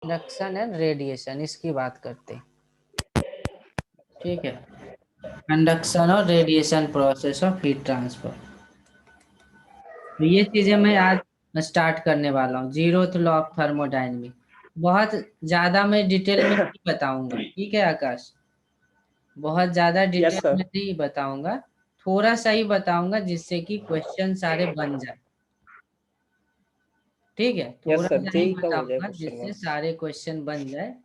Conduction and radiation, इसकी बात करते हैं। ठीक है, कंडक्शन और radiation process of heat transfer. तो ये चीजें मैं आज स्टार्ट करने वाला हूँ, जीरोथ लॉ ऑफ थर्मोडायनेमिक। बहुत ज्यादा मैं डिटेल में नहीं बताऊंगा, ठीक है आकाश? बहुत ज्यादा यस डिटेल में सर। नहीं बताऊंगा, थोड़ा सा ही बताऊंगा जिससे कि क्वेश्चन सारे बन जाए। ठीक है, थोड़ा यस सर, सा ही जेई का हो जाए बताऊंगा क्वेश्चन जिससे बस। सारे क्वेश्चन बन जाए,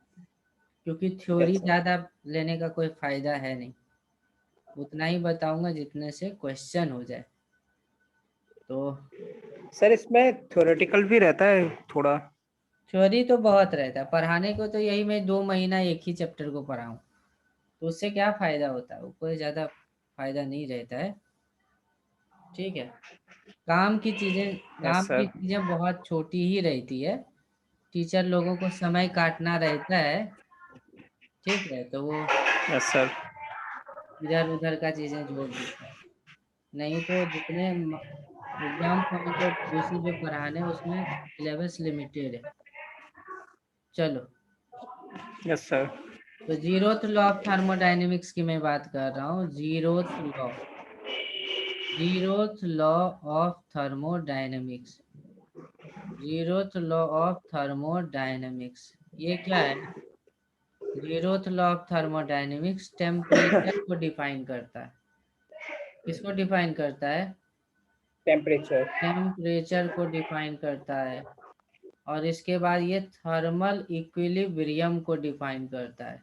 क्योंकि थ्योरी यस सर। ज्यादा लेने का कोई फायदा है नहीं। उतना ही बताऊंगा जितने से क्वेश्चन हो जाए। तो सर इसमें थ्योरेटिकल भी रहता है थोड़ा। थ्योरी तो बहुत रहता है, पढ़ाने को तो यही मैं 2 महीना एक ही चैप्टर को पढ़ाऊँ, तो उससे क्या फायदा होता है? वो कोई ज्यादा फायदा नहीं रहता है। ठीक है, काम की चीजें यस काम की सर। चीजें बहुत छोटी ही रहती है। टीचर लोगों को समय काटना रहता है, ठीक है, तो वो यस सर। इधर उधर का चीजें जोड़ देता है। नहीं तो जितने एग्जाम पॉइंट ऑफ व्यू से जो पढ़ाने उसमें सिलेबस लिमिटेड है। चलो, यस सर। तो जीरोथ लॉ ऑफ थर्मोडायनेमिक्स की मैं बात कर रहा हूँ। Zeroth law of thermodynamics, zeroth law of thermodynamics, ये क्या है? Zeroth law of thermodynamics temperature को डिफाइन करता है। किसको डिफाइन करता है? टेम्परेचर। टेम्परेचर को डिफाइन करता है। और इसके बाद ये थर्मल इक्विलिब्रियम को डिफाइन करता है।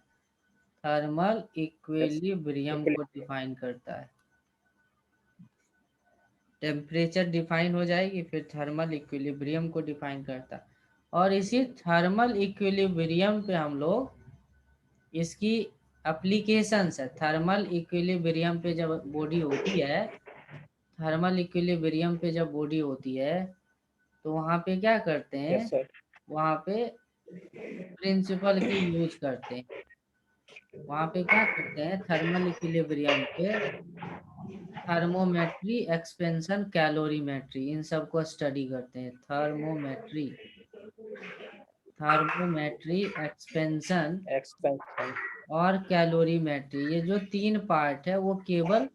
Thermal yes. इक्विलिब्रियम को डिफाइन करता है। टेम्परेचर डिफाइन हो जाएगी, फिर थर्मल इक्विलिब्रियम को डिफाइन करता है। और इसी थर्मल इक्विलिब्रियम पे हम लोग इसकी एप्लीकेशंस है। थर्मल इक्विलिब्रियम पे जब बॉडी होती है, थर्मल इक्विलिब्रियम पे जब बॉडी होती है, तो वहाँ पे क्या करते हैं? Yes sir. वहाँ पे प्रिंसिपल की यूज करते हैं। वहाँ पे क्या करते हैं? थर्मल इक्विलिब्रियम पे थर्मोमेट्री, एक्सपेंशन, कैलोरीमेट्री, इन सब को स्टडी करते हैं। Thermometry, expansion expansion. और कैलोरीमेट्री, ये जो 3 पार्ट है वो केवल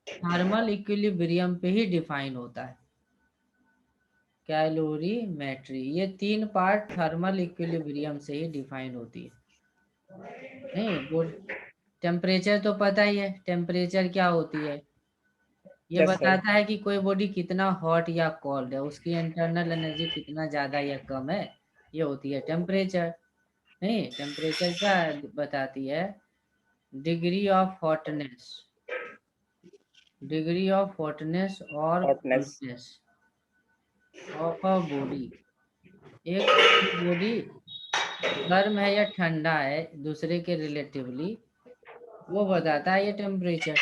थर्मल इक्विलिब्रियम पे ही डिफाइन होता है। कैलोरीमेट्री, ये 3 पार्ट थर्मल इक्विलिब्रियम से ही डिफाइन होती है। नहीं, वो टेम्परेचर तो पता ही है, टेम्परेचर क्या होती है? ये यस सर। बताता है कि कोई बॉडी कितना हॉट या कोल्ड है, उसकी इंटरनल एनर्जी कितना ज्यादा या कम है, ये होती है टेम्परेचर। नहीं, टेम्परेचर क्या बताती है? Degree of hotness, degree of hotness और hotness. Coldness of a body. एक बॉडी गर्म है या ठंडा है दूसरे के रिलेटिवली, वो बताता है ये टेम्परेचर।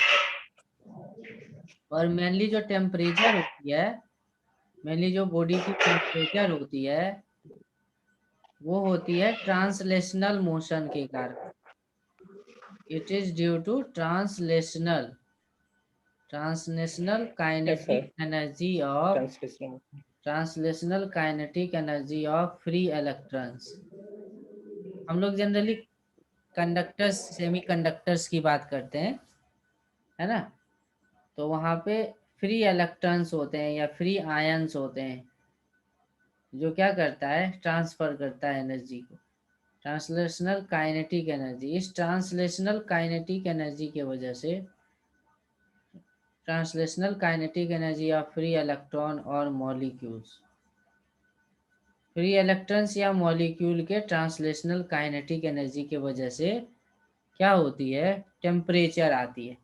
और मेनली जो टेम्परेचर होती है, मेनली जो बॉडी की टेम्परेचर होती है, वो होती है ट्रांसलेशनल मोशन के कारण। It is due to translational yes sir. Kinetic energy of translation. Translational kinetic energy of free electrons. हम लोग जनरली कंडक्टर्स, सेमी कंडक्टर्स की बात करते हैं, है ना? तो वहाँ पे फ्री इलेक्ट्रॉन्स होते हैं या फ्री आयंस होते हैं, जो क्या करता है? ट्रांसफर करता है एनर्जी को। ट्रांसलेशनल काइनेटिक एनर्जी, इस ट्रांसलेशनल काइनेटिक एनर्जी के वजह से, translational kinetic energy of free electron और मॉलिक्यूल्स, फ्री इलेक्ट्रॉन्स या मॉलिक्यूल के ट्रांसलेशनल काइनेटिक एनर्जी के वजह से क्या होती है? टेम्परेचर आती है।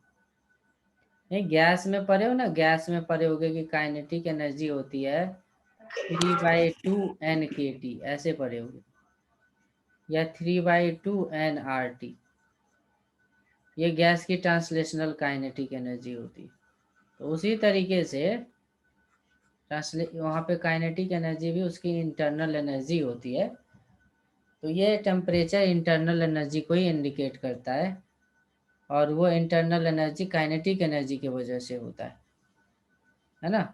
नहीं, गैस में पढ़े हो ना, गैस में पढ़े होगे कि काइनेटिक एनर्जी होती है 3/2 NkT, ऐसे पढ़े होगे, या 3/2 nRT। ये गैस की ट्रांसलेशनल काइनेटिक एनर्जी होती है। तो उसी तरीके से ट्रांसले वहाँ पे काइनेटिक एनर्जी भी उसकी इंटरनल एनर्जी होती है। तो ये टेम्परेचर इंटरनल एनर्जी को ही इंडिकेट करता है, और वो इंटरनल एनर्जी काइनेटिक एनर्जी की वजह से होता है ना?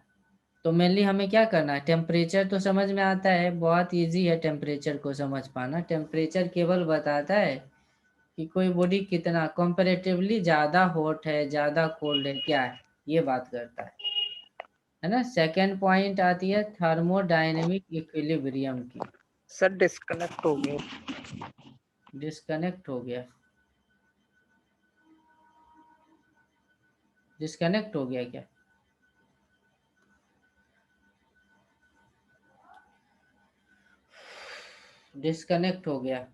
तो मेनली हमें क्या करना है, टेम्परेचर तो समझ में आता है, बहुत इजी है टेम्परेचर को समझ पाना। टेम्परेचर केवल बताता है कि कोई बॉडी कितना कंपैरेटिवली ज्यादा हॉट है, ज्यादा कोल्ड है, क्या है, ये बात करता है ना। सेकंड पॉइंट आती है थर्मोडायनेमिक इक्विलिब्रियम की। सर डिस्कनेक्ट हो गया। डिस्कनेक्ट हो गया? डिस्कनेक्ट हो गया क्या? डिस्कनेक्ट हो गया?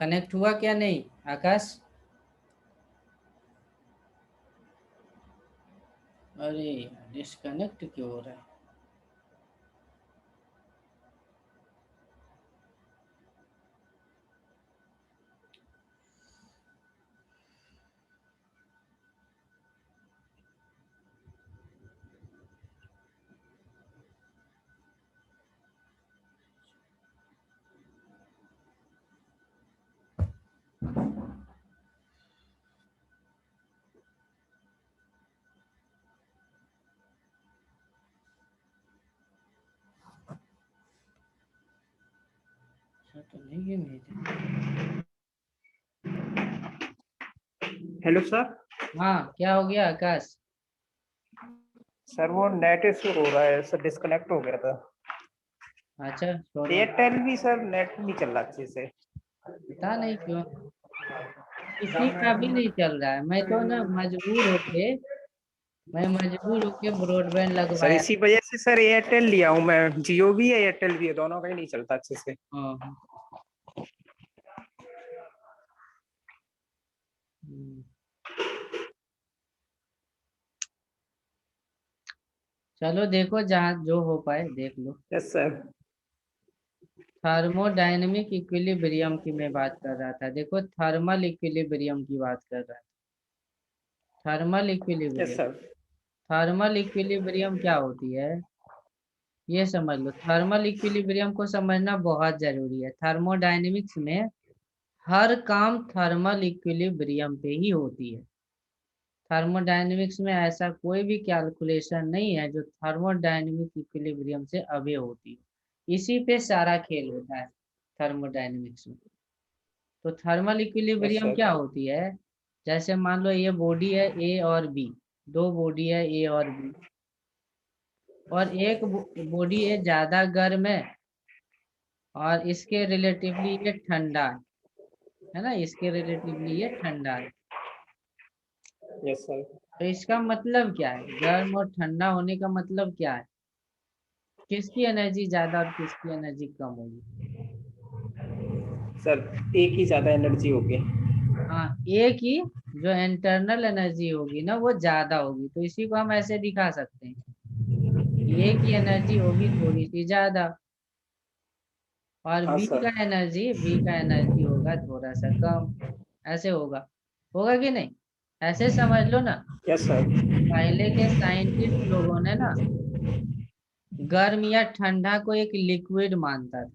कनेक्ट हुआ क्या नहीं आकाश? अरे डिस्कनेक्ट क्यों हो रहा है? अच्छा, तो नहीं गेम है क्या? Hello sir. हाँ, क्या हो गया आकाश? सर वो नेट इशू हो रहा है सर, डिस्कनेक्ट हो गया था। अच्छा छोड़ो, एयरटेल भी सर नेट नहीं चल रहा अच्छे से। पता नहीं क्यों किसी का भी नहीं चल रहा है। मैं तो ना मजबूर होके ब्रॉडबैंड सर लगवाया। इसी वजह से सर एयरटेल लिया हूँ मैं, जियो भी है एयरटेल भी है, दोनों का ही नहीं चलता अच्छे से। हाँ। हम्म, चलो देखो, जहाँ जो हो पाए देख लो। Yes sir. थर्मोडायनेमिक इक्विलिब्रियम की मैं बात कर रहा था, देखो थर्मल इक्विलिब्रियम की बात कर रहा था। Thermal yes equilibrium, sir. Thermal equilibrium क्या होती है ये समझ लो। थर्मल इक्विलिब्रियम को समझना बहुत जरूरी है। थर्मोडायनेमिक्स में हर काम थर्मल इक्विलिब्रियम पे ही होती है। थर्मोडायनेमिक्स में ऐसा कोई भी कैलकुलेशन नहीं है जो थर्मोडायनेमिक इक्विलिब्रियम से अवे होती है। इसी पे सारा खेल होता है थर्मोडायनेमिक्स में। तो थर्मल यस इक्विलिब्रियम सर। क्या होती है, जैसे मान लो ये बॉडी है ए और बी, दो बॉडी है ए और बी, और एक बॉडी है ज्यादा गर्म है और इसके रिलेटिवली ये ठंडा है ना, इसके रिलेटिवली ये ठंडा है। Yes sir. तो इसका मतलब क्या है, गर्म और ठंडा होने का मतलब क्या है, किसकी एनर्जी ज्यादा और किसकी एनर्जी कम होगी? सर एक ही ज्यादा एनर्जी होगी। हाँ, एक ही जो इंटरनल एनर्जी होगी ना वो ज्यादा होगी। तो इसी को हम ऐसे दिखा सकते हैं कि ए की एनर्जी होगी थोड़ी सी ज्यादा और हाँ सर। बी का एनर्जी होगा थोड़ा सा कम। ऐसे होगा, होगा कि नहीं? ऐसे समझ लो ना। Yes sir. पहले के साइंटिस्ट लोगों ने ना गर्म या ठंडा को एक लिक्विड मानता था।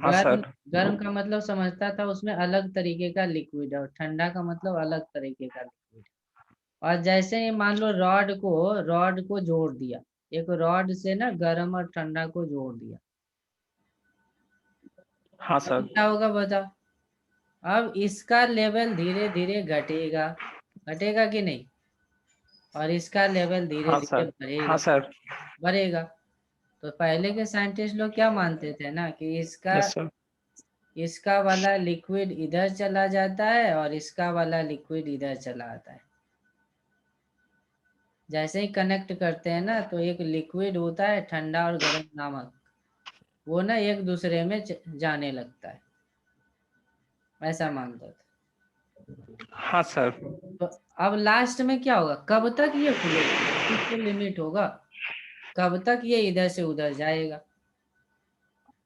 हाँ गर्म, सर। गर्म का मतलब समझता था उसमें अलग तरीके का लिक्विड है, और ठंडा का मतलब अलग तरीके का लिक्विड। और जैसे ही मान लो रॉड को जोड़ दिया, एक रॉड से ना गर्म और ठंडा को जोड़ दिया, हाँ अब सर। क्या होगा बताओ? अब इसका लेवल धीरे धीरे घटेगा, घटेगा कि नहीं? और इसका लेवल धीरे हाँ धीरे सर। हाँ बढ़ेगा, सर। बढ़ेगा। तो पहले के साइंटिस्ट लोग क्या मानते थे ना कि इसका यस सर। इसका वाला लिक्विड इधर चला जाता है और इसका वाला लिक्विड इधर चला आता है। जैसे ही कनेक्ट करते हैं ना तो एक लिक्विड होता है ठंडा और गर्म नामक, वो ना एक दूसरे में जाने लगता है, ऐसा मानता था। हाँ सर। तो अब लास्ट में क्या होगा, कब तक ये फ्लो होगा, कुछ तो लिमिट होगा। कब तक ये इधर से उधर जाएगा,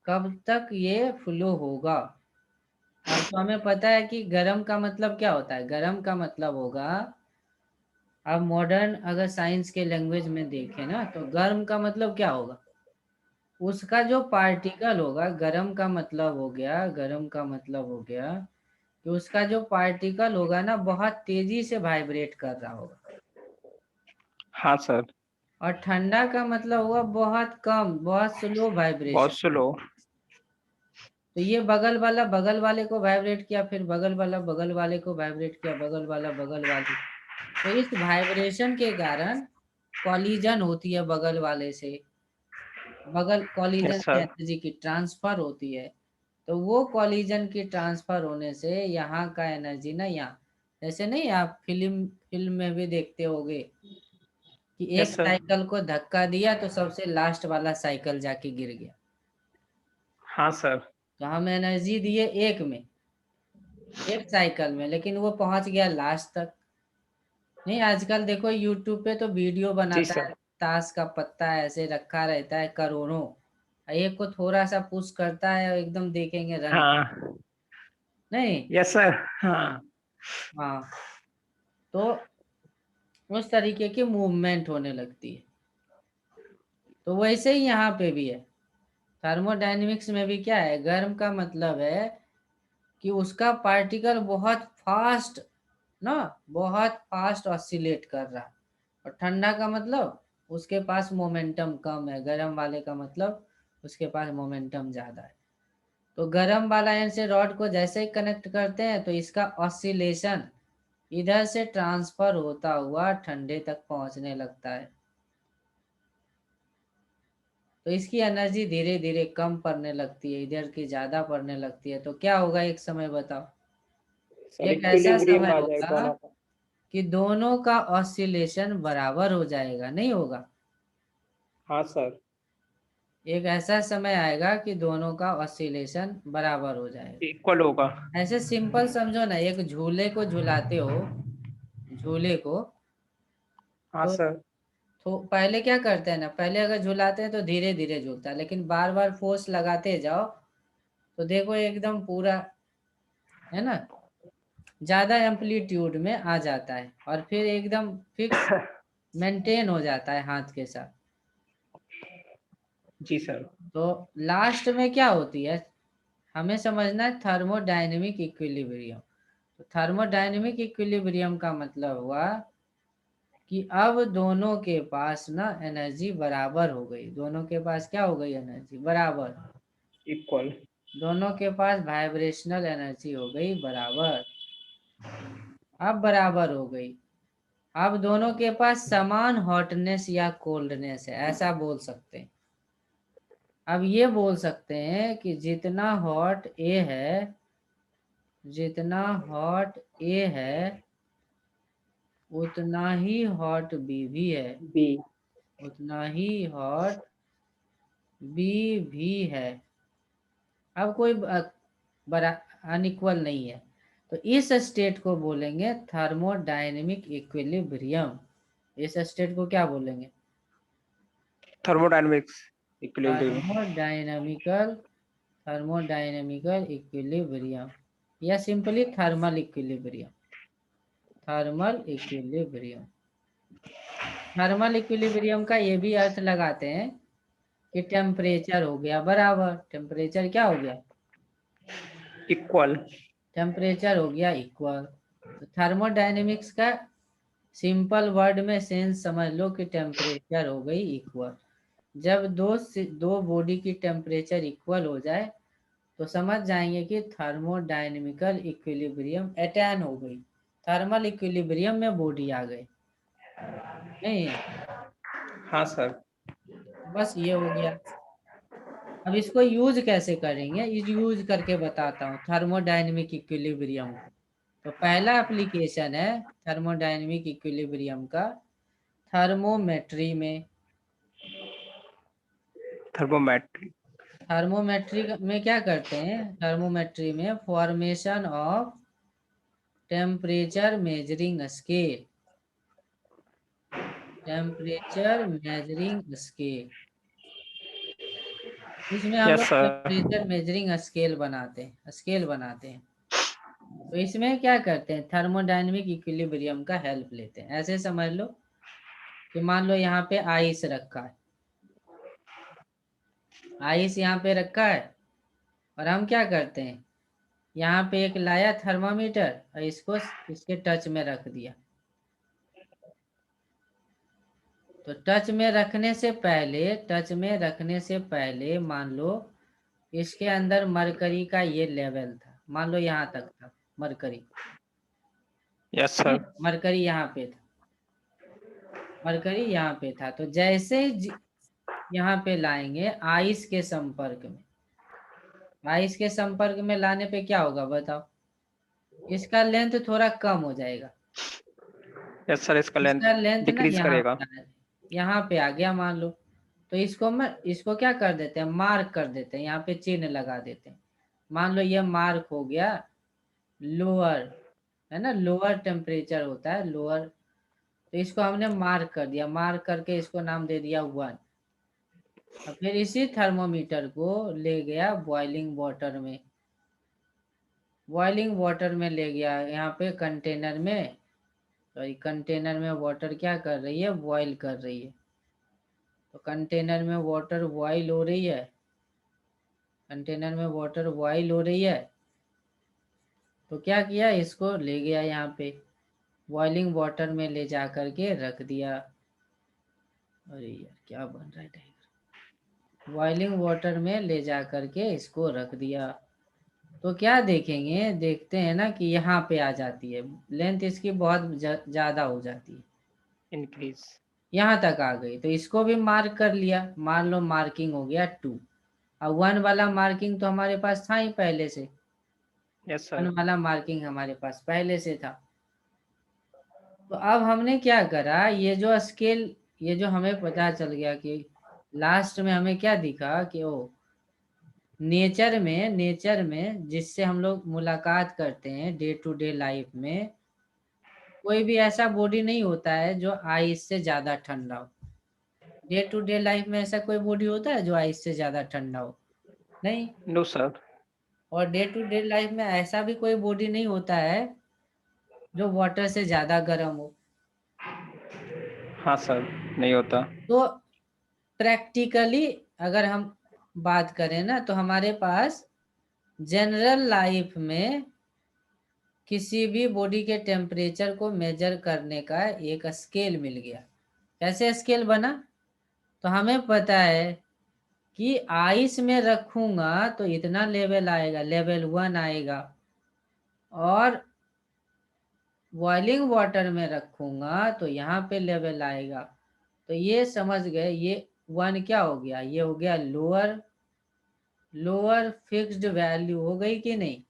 कब तक ये फ्लो होगा? अब तो हमें पता है कि गर्म का मतलब क्या होता है। गर्म का मतलब होगा, अब मॉडर्न अगर साइंस के लैंग्वेज में देखें ना, तो गर्म का मतलब क्या होगा, उसका जो पार्टिकल होगा। गर्म का मतलब हो गया, गर्म का मतलब हो गया कि उसका जो पार्टिकल होगा ना, बहुत तेजी से वाइब्रेट कर रहा होगा। हाँ सर। और ठंडा का मतलब हुआ बहुत कम, बहुत स्लो बहुत वाइब्रेशन। स्लो। तो ये बगल वाला बगल वाले को वाइब्रेट किया, फिर बगल वाला बगल वाले को वाइब्रेट किया, बगल वाला बगल वाले। तो इस वाइब्रेशन के कारण कॉलिजन होती है बगल वाले से, बगल कॉलिजन यस से सर। एनर्जी की ट्रांसफर होती है। तो वो कॉलिजन की ट्रांसफर होने से यहाँ का एनर्जी ना, यहाँ जैसे नहीं, आप फिल्म फिल्म में भी देखते होगे कि एक यस सर। साइकिल को धक्का दिया तो सबसे लास्ट वाला साइकिल जाके गिर गया। हाँ सर। तो हम एनर्जी दिए एक में, एक साइकिल में, लेकिन वो पहुंच गया लास्ट तक। नहीं, आजकल देखो यूट्यूब पे तो वीडियो जी बनाता है, सर। ताश का पत्ता ऐसे रखा रहता है करोड़ों, एक को थोड़ा सा पुश करता है, एकदम देखेंगे रन। हाँ। नहीं। Yes sir. हाँ। हाँ। तो उस तरीके की मूवमेंट होने लगती है। तो वैसे ही यहाँ पे भी है, थर्मोडायनेमिक्स में भी क्या है, गर्म का मतलब है कि उसका पार्टिकल बहुत फास्ट ना, बहुत फास्ट ऑसिलेट कर रहा है। और ठंडा का मतलब उसके पास मोमेंटम कम है, गर्म वाले का मतलब उसके पास मोमेंटम ज्यादा है। तो गर्म वाला एंड से रॉड को जैसे ही कनेक्ट करते हैं तो इसका ऑसिलेशन इधर से ट्रांसफर होता हुआ ठंडे तक पहुंचने लगता है। तो इसकी एनर्जी धीरे धीरे कम पड़ने लगती है, इधर की ज्यादा पड़ने लगती है। तो क्या होगा एक समय बताओ, सर एक ऐसा इक्विलिब्रियम समय आ जाए होगा दोनों का। कि दोनों का ऑसिलेशन बराबर हो जाएगा, नहीं होगा। हाँ सर। एक ऐसा समय आएगा कि दोनों का ऑसिलेशन बराबर हो जाएगा। इक्वल होगा। ऐसे सिंपल समझो ना, एक झूले को झुलाते हो, झूले को, हाँ तो सर। पहले क्या करते हैं ना, पहले अगर झुलाते हैं तो धीरे धीरे झूलता है, लेकिन बार बार फोर्स लगाते जाओ तो देखो एकदम पूरा, है ना, ज्यादा एम्पलीट्यूड में आ जाता है और फिर एकदम फिक्स मेंटेन हो जाता है हाथ के साथ। जी सर। तो लास्ट में क्या होती है, हमें समझना है थर्मोडायनेमिक इक्विलिब्रियम। तो थर्मोडायनेमिक इक्विलिब्रियम का मतलब हुआ कि अब दोनों के पास ना एनर्जी बराबर हो गई, दोनों के पास क्या हो गई, एनर्जी बराबर। इक्वल। दोनों के पास वाइब्रेशनल एनर्जी हो गई बराबर। अब बराबर हो गई। अब दोनों के पास समान हॉटनेस या कोल्डनेस है, ऐसा बोल सकते हैं। अब ये बोल सकते हैं कि जितना हॉट ए है, जितना हॉट ए है उतना ही हॉट बी भी है, बी। उतना ही हॉट बी भी है। अब कोई बड़ा अनइक्वल नहीं है। तो इस स्टेट को बोलेंगे थर्मोडायनेमिक इक्विलिब्रियम। इस स्टेट को क्या बोलेंगे, thermodynamics equilibrium. Thermodynamical, thermodynamical equilibrium, या simply thermal equilibrium, thermal equilibrium. Thermal equilibrium का ये भी अर्थ लगाते हैं कि टेम्परेचर हो गया बराबर, टेम्परेचर क्या हो गया, इक्वल। टेम्परेचर हो गया इक्वल। तो थर्मोडायनेमिक्स का सिंपल वर्ड में सेंस समझ लो कि टेम्परेचर हो गई इक्वल। जब दो बॉडी की टेम्परेचर इक्वल हो जाए तो समझ जाएंगे कि थर्मोडायनेमिकल इक्विलिब्रियम अटेन हो गई, थर्मल इक्विलिब्रियम में बॉडी आ गई। नहीं, हाँ सर। बस ये हो गया। अब इसको यूज कैसे करेंगे, इस यूज करके बताता हूँ थर्मोडायनेमिक इक्विलिब्रियम को। तो पहला एप्लीकेशन है थर्मोडायनेमिक इक्विलिब्रियम का थर्मोमेट्री में। थर्मोमेट्री। थर्मोमेट्री में क्या करते हैं, थर्मोमेट्री में formation of temperature measuring scale, temperature measuring scale, इसमें हम यस लोग सर। टेम्परेचर मेजरिंग स्केल बनाते हैं, स्केल बनाते हैं। तो इसमें क्या करते हैं, थर्मोडायनेमिक इक्विलिब्रियम का हेल्प लेते हैं। ऐसे समझ लो कि मान लो यहाँ पे आइस रखा है, आइस यहाँ पे रखा है, और हम क्या करते हैं, यहाँ पे एक लाया थर्मामीटर और इसको इसके टच में रख दिया। तो टच में रखने से पहले मान लो इसके अंदर मरकरी का ये लेवल था, मान लो यहाँ तक था मरकरी। Yes sir. मरकरी यहाँ पे था, मरकरी यहाँ पे था। तो जैसे यहाँ पे लाएंगे आइस के संपर्क में, आइस के संपर्क में लाने पे क्या होगा बताओ, इसका लेंथ थोड़ा कम हो जाएगा। यस सर, इसका लेंथ इसका लेंथ ना डिक्रीज यहाँ करेगा। पे यहाँ पे आ गया मान लो। तो इसको क्या कर देते हैं, मार्क कर देते हैं, यहाँ पे चिन्ह लगा देते हैं। मान लो ये मार्क हो गया लोअर, है ना, लोअर टेम्परेचर होता है लोअर। तो इसको हमने मार्क कर दिया, मार्क करके इसको नाम दे दिया 1। और फिर इसी थर्मोमीटर को ले गया बॉइलिंग वाटर में, बॉइलिंग वाटर में ले गया यहाँ पे कंटेनर में। तो कंटेनर में वाटर क्या कर रही है, बॉईल कर रही है। तो कंटेनर में वाटर बॉईल हो रही है, कंटेनर में वाटर बॉईल हो रही है। तो क्या किया, इसको ले गया यहाँ पे बॉइलिंग वाटर में ले जा करके रख दिया। अरे यार क्या बन रहा है टाइगर, बॉइलिंग वाटर में ले जा करके इसको रख दिया। तो क्या देखेंगे, देखते हैं ना कि यहाँ पे आ जाती है, लेंथ इसकी बहुत ज्यादा हो जाती है, इंक्रीज। यहाँ तक आ गई। तो इसको भी मार्क कर लिया, मान लो मार्किंग हो गया 2। अब 1 वाला मार्किंग तो हमारे पास था ही पहले से, यस 1 सर। वाला मार्किंग हमारे पास पहले से था। तो अब हमने क्या करा, ये जो स्केल, ये जो हमें पता चल गया कि लास्ट में हमें क्या दिखा कि ओ नेचर में जिससे हम लोग मुलाकात करते हैं डे टू डे लाइफ में, कोई भी ऐसा बॉडी नहीं होता है जो आइस से ज्यादा ठंडा हो। डे टू डे लाइफ में ऐसा कोई बॉडी होता है जो आइस से ज्यादा ठंडा हो, नहीं। No sir. और डे टू डे लाइफ में ऐसा भी कोई बॉडी नहीं होता है जो वाटर से ज्यादा गर्म हो। हाँ सर, नहीं होता। तो प्रैक्टिकली अगर हम बात करें ना, तो हमारे पास जनरल लाइफ में किसी भी बॉडी के टेम्परेचर को मेजर करने का एक स्केल मिल गया। कैसे स्केल बना, तो हमें पता है कि आइस में रखूंगा तो इतना लेवल आएगा, लेवल 1 आएगा। और बॉइलिंग वाटर में रखूंगा तो यहाँ पे लेवल आएगा। तो ये समझ गए, ये 1 क्या हो गया, ये हो गया लोअर, लोअर फिक्स्ड वैल्यू हो गई कि नहीं,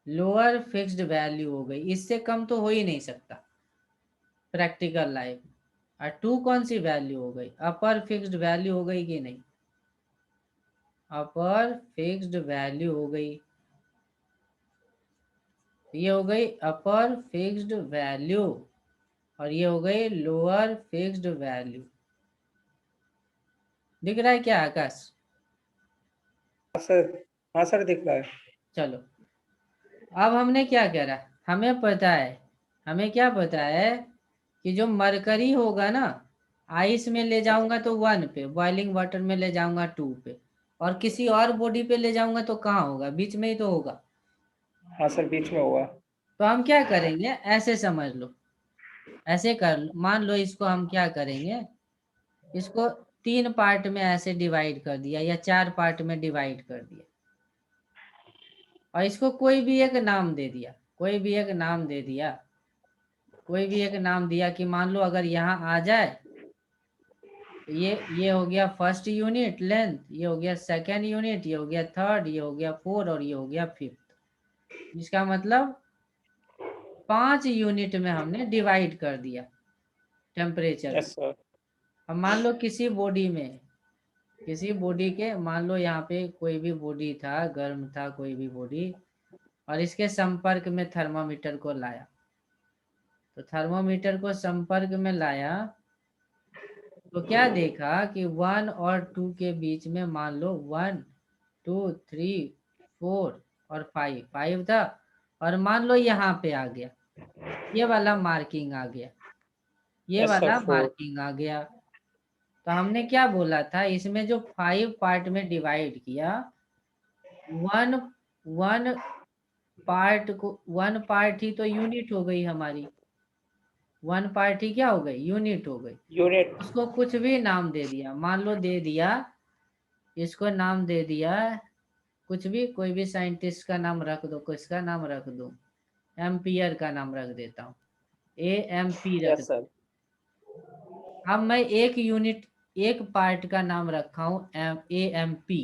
लोअर फिक्स्ड वैल्यू हो गई, इससे कम तो हो ही नहीं सकता प्रैक्टिकल लाइफ में। और 2 कौन सी वैल्यू हो गई, अपर फिक्स्ड वैल्यू हो गई कि नहीं, अपर फिक्स्ड वैल्यू हो गई। ये हो गई अपर फिक्स्ड वैल्यू, और ये हो गई लोअर फिक्स्ड वैल्यू। दिख रहा है क्या आकाश? सर, हाँ सर, दिख रहा है। चलो अब हमने क्या करा, हमें पता है, हमें क्या पता है कि जो मरकरी होगा ना, आइस में ले जाऊंगा तो 1 पे, बॉइलिंग वाटर में ले जाऊंगा 2 पे, और किसी और बॉडी पे ले जाऊंगा तो कहाँ होगा, बीच में ही तो होगा। हाँ सर, बीच में होगा। तो हम क्या करेंगे, ऐसे समझ लो, ऐसे कर लो, मान लो इसको हम क्या करेंगे, इसको 3 पार्ट में ऐसे डिवाइड कर दिया या 4 पार्ट में डिवाइड कर दिया, और इसको कोई भी एक नाम दे दिया, कोई भी एक नाम दे दिया, कोई भी एक नाम दिया कि मान लो अगर यहाँ आ जाए तो ये हो गया फर्स्ट यूनिट लेंथ, ये हो गया सेकेंड यूनिट, ये हो गया थर्ड, ये हो गया 4, और ये हो गया 5th। इसका मतलब 5 यूनिट में हमने डिवाइड कर दिया टेम्परेचर को। Yes sir. अब मान लो किसी बॉडी में, किसी बॉडी के, मान लो यहाँ पे कोई भी बॉडी था, गर्म था कोई भी बॉडी, और इसके संपर्क में थर्मामीटर को लाया। तो थर्मामीटर को संपर्क में लाया तो क्या देखा कि 1 और 2 के बीच में मान लो 1 2 3 4 और 5 5 था, और मान लो यहाँ पे आ गया, ये वाला मार्किंग आ गया, ये Yes, sir. वाला 4. मार्किंग आ गया। तो हमने क्या बोला था, इसमें जो 5 पार्ट में डिवाइड किया, वन वन वन पार्ट ही तो यूनिट हो गई हमारी, वन पार्ट ही क्या हो गई, यूनिट हो गई। Unit. उसको कुछ भी नाम दे दिया, मान लो दे दिया, इसको नाम दे दिया कुछ भी, कोई भी साइंटिस्ट का नाम रख दो, किसका नाम रख दो, एम्पियर का नाम रख देता हूँ, AMP रख। Yes, sir. अब मैं एक यूनिट, एक पार्ट का नाम रखा हूँ AMP,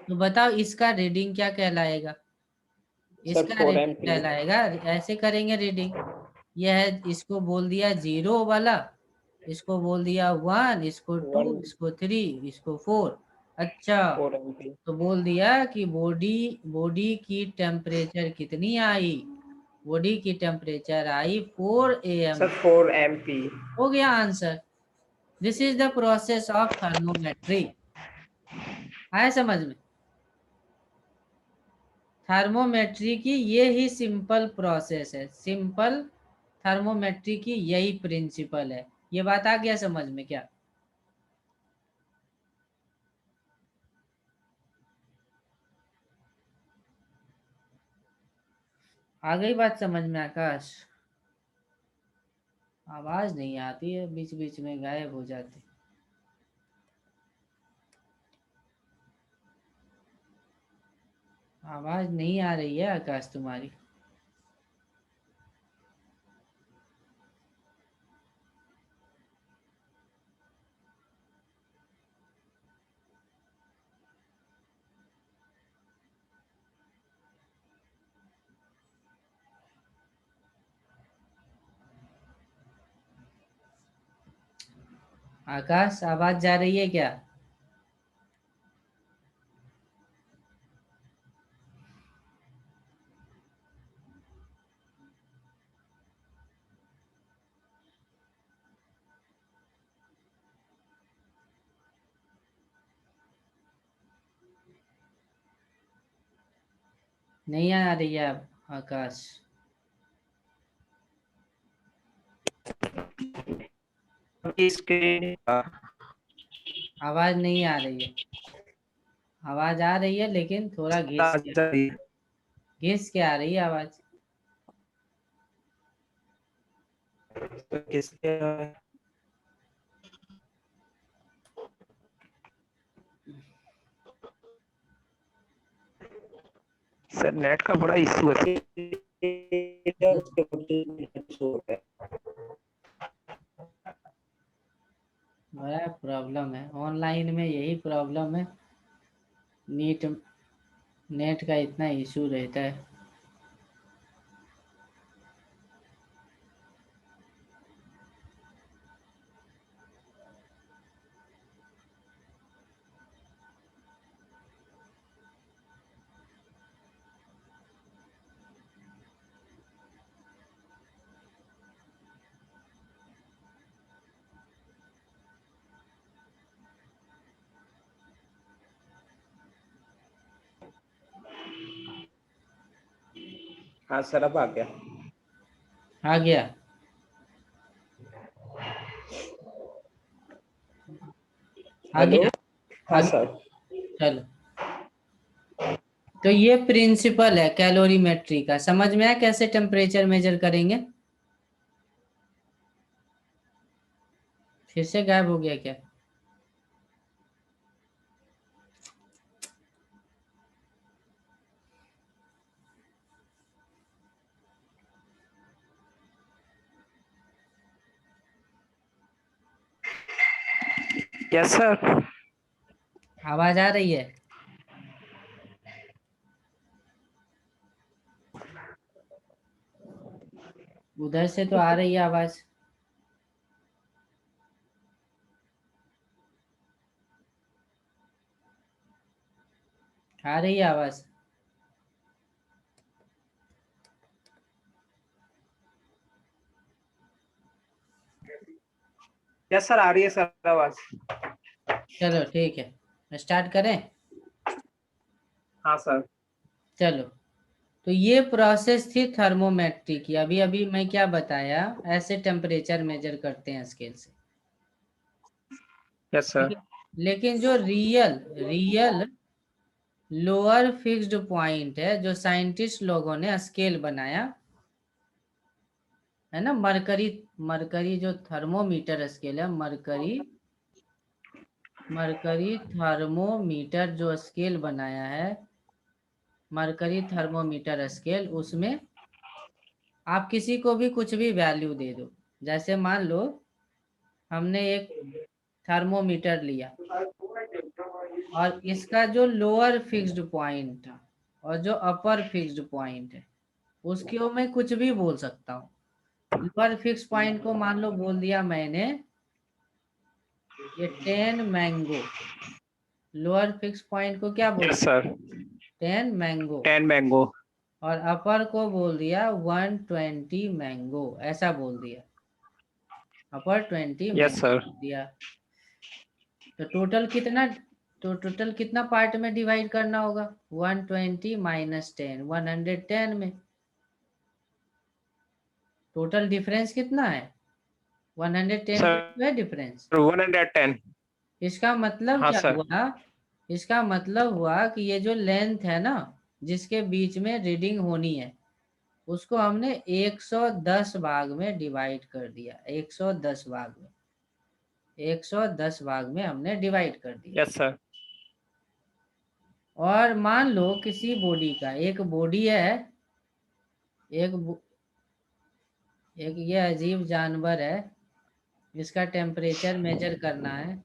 तो बताओ इसका रीडिंग क्या कहलाएगा, Sir, इसका 4 रीडिंग MP. कहलाएगा, ऐसे करेंगे रीडिंग, यह है, इसको बोल दिया 0 वाला, इसको बोल दिया 1, इसको 2, 1, इसको 3, इसको 4। अच्छा, 4 MP. तो बोल दिया कि बॉडी बॉडी की टेम्परेचर कितनी आई, बॉडी की temperature I 4 AM। Sir, 4 MP. हो गया answer. This is the process of thermometry. आया समझ में, थर्मोमेट्री की ये ही सिंपल प्रोसेस है, सिंपल थर्मोमेट्री की यही प्रिंसिपल है। ये बात आ गया समझ में क्या, आ गई बात समझ में आकाश? आवाज नहीं आती है, बीच बीच में गायब हो जाती। आवाज नहीं आ रही है आकाश तुम्हारी। आकाश आवाज जा रही है क्या? नहीं आ रही है आकाश, Screen. आवाज नहीं आ रही है। आवाज आ रही है लेकिन थोड़ा घिस के आ रही है आवाज। किसके? सर नेट का बड़ा इशू है। बड़ा प्रॉब्लम है ऑनलाइन में, यही प्रॉब्लम है, नीट नेट का इतना इशू रहता है। हाँ सर अब आ गया। आ गया, आ हेलो। गया, आ हाँ गया। सर। चलो, तो ये प्रिंसिपल है कैलोरीमेट्री का, समझ में आया कैसे टेम्परेचर मेजर करेंगे? फिर से गायब हो गया क्या? Yes sir. आवाज आ रही है? उधर से तो आ रही है आवाज। आ रही है आवाज? यस सर आ रही है सर आवाज। चलो ठीक है, स्टार्ट करें। हाँ सर। चलो, तो ये प्रोसेस थी थर्मोमेट्री की। अभी अभी मैं क्या बताया, ऐसे टेम्परेचर मेजर करते हैं स्केल से। Yes sir. लेकिन जो real real lower fixed point है, जो साइंटिस्ट लोगों ने स्केल बनाया है ना, मरकरी मरकरी जो थर्मोमीटर स्केल है, मरकरी थर्मोमीटर जो स्केल बनाया है, मरकरी थर्मोमीटर स्केल, उसमें आप किसी को भी कुछ भी वैल्यू दे दो। जैसे मान लो हमने एक थर्मोमीटर लिया और इसका जो लोअर फिक्स्ड पॉइंट था और जो अपर फिक्स्ड पॉइंट है, उसके मैं कुछ भी बोल सकता हूँ। लोअर फिक्स पॉइंट को मान लो बोल दिया मैंने ये 10 मैंगो। लोअर फिक्स पॉइंट को क्या बोल यस दिया? सर। 10 मैंगो। 10 मैंगो। और अपर को बोल दिया 120 मैंगो, ऐसा बोल दिया। अपर 20 यस मैंगो सर। बोल दिया। तो टोटल कितना पार्ट में डिवाइड करना होगा? 120 माइनस 10, 110 में। टोटल डिफरेंस कितना है? 110 का सर तो है डिफरेंस। 110। इसका मतलब हाँ क्या सर। हुआ? इसका मतलब हुआ कि ये जो लेंथ है ना, जिसके बीच में रीडिंग होनी है, उसको हमने 110 भाग में डिवाइड कर दिया। 110 भाग में, 110 भाग में हमने डिवाइड कर दिया। Yes sir. और मान लो किसी बॉडी का, एक बॉडी है, एक एक ये अजीब जानवर है, इसका टेम्परेचर मेजर करना है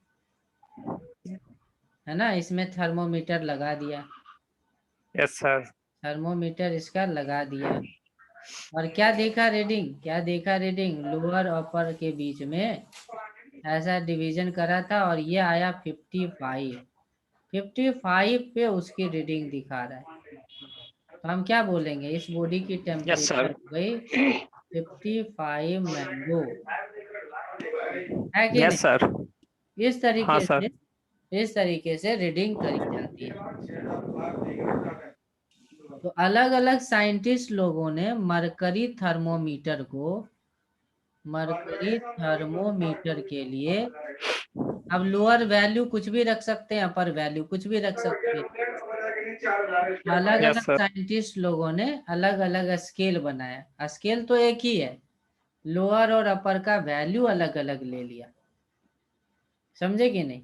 ना, इसमें थर्मोमीटर लगा दिया। Yes sir. थर्मोमीटर इसका लगा दिया और क्या देखा रीडिंग? क्या देखा रीडिंग? लोअर अपर के बीच में ऐसा डिवीजन करा था और ये आया 55। 55 पे उसकी रीडिंग दिखा रहा है। तो हम क्या बोलेंगे? इस बॉडी की यस टेम्परेचर सर। हो गई 55 मैंगो, है कि यस नहीं? सर। इस हाँ तरीके सर। से इस तरीके से रीडिंग करी जाती है। तो अलग अलग साइंटिस्ट लोगों ने मरकरी थर्मोमीटर के लिए, अब लोअर वैल्यू कुछ भी रख सकते हैं, अपर वैल्यू कुछ भी रख सकते हैं। अलग यस अलग सर। साइंटिस्ट लोगों ने अलग अलग स्केल बनाया। स्केल तो एक ही है, लोअर और अपर का वैल्यू अलग अलग ले लिया। समझे कि नहीं?